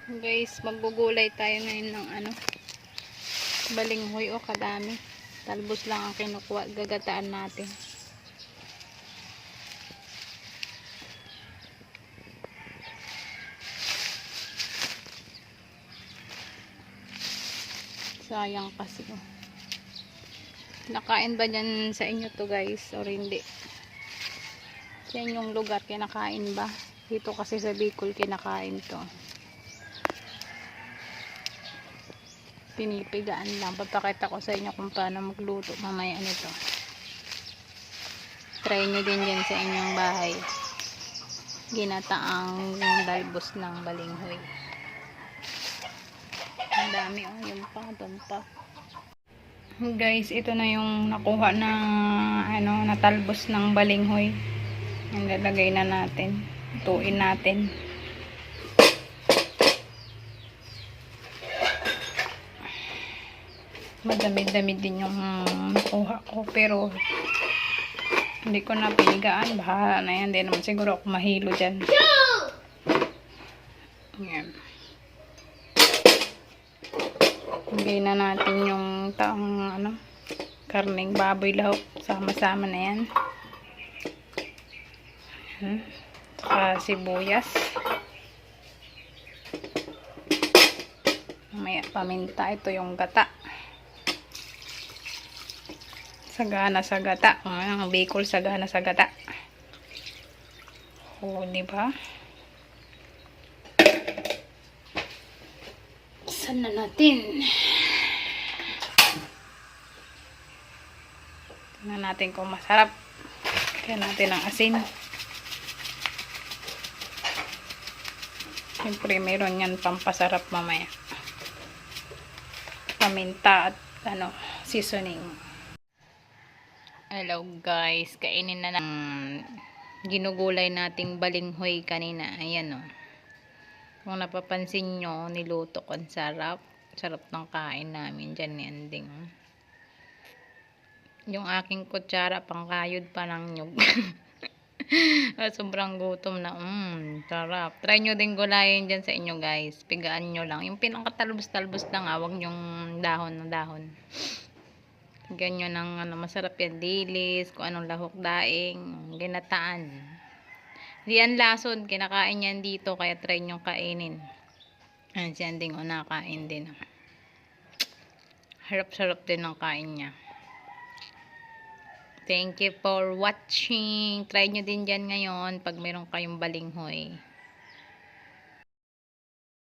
Guys, maggugulay tayo ngayon ng balinghoy. O, kadami. Talbos lang ang kinukuha. Gagataan natin. Sayang kasi. Nakain ba dyan sa inyo to, guys? Or hindi? Sa inyong lugar, kinakain ba? Dito kasi sa Bicol, kinakain to. Pinipigaan lang. Papakita ko sa inyo kung paano magluto mamaya nito. Try nyo din yan sa inyong bahay. Ginataang dalbos ng balinghoy. Ang dami, oh. Yung pa, doon pa. Guys, ito na yung nakuha na natalbos ng balinghoy. Ang lalagay na natin. Tuin natin. Madami-dami din yung nakuha ko, pero hindi ko na pinigaan. Bahala na yan. Hindi naman siguro ako mahilo dyan. Yan. Lagay na natin yung karning baboy lahok. Sama-sama na yan. Saka sibuyas. May paminta. Ito yung gata. Sagana sa gata. Ang Bicol, sagana sa gata. O, diba? Saan na natin? Tingnan natin kung masarap. Kaya natin ang asin. Siyempre, meron yan pampasarap mamaya. Paminta at seasoning. Hello guys, kainin na ng ginugulay nating balinghoy kanina. Ayan, oh. Kung napapansin nyo, niluto ko. Sarap. Sarap ng kain namin. Dyan ni Anding. Yung aking kutsara, pangkayod pa ng nyug. Sobrang gutom na. Sarap. Try nyo din gulayin dyan sa inyo, guys. Pigaan nyo lang. Yung pinakatalbos-talbos lang, huwag yung dahon na dahon. Ganyan ng masarap yan. Dilis, kung anong lahok daing, ginataan. Diyan lason, kinakain yan dito, kaya try nyo kainin. Ayan, si Anding nakain din. Harap-sarap din ng kain niya. Thank you for watching. Try nyo din dyan ngayon pag meron kayong balinghoy.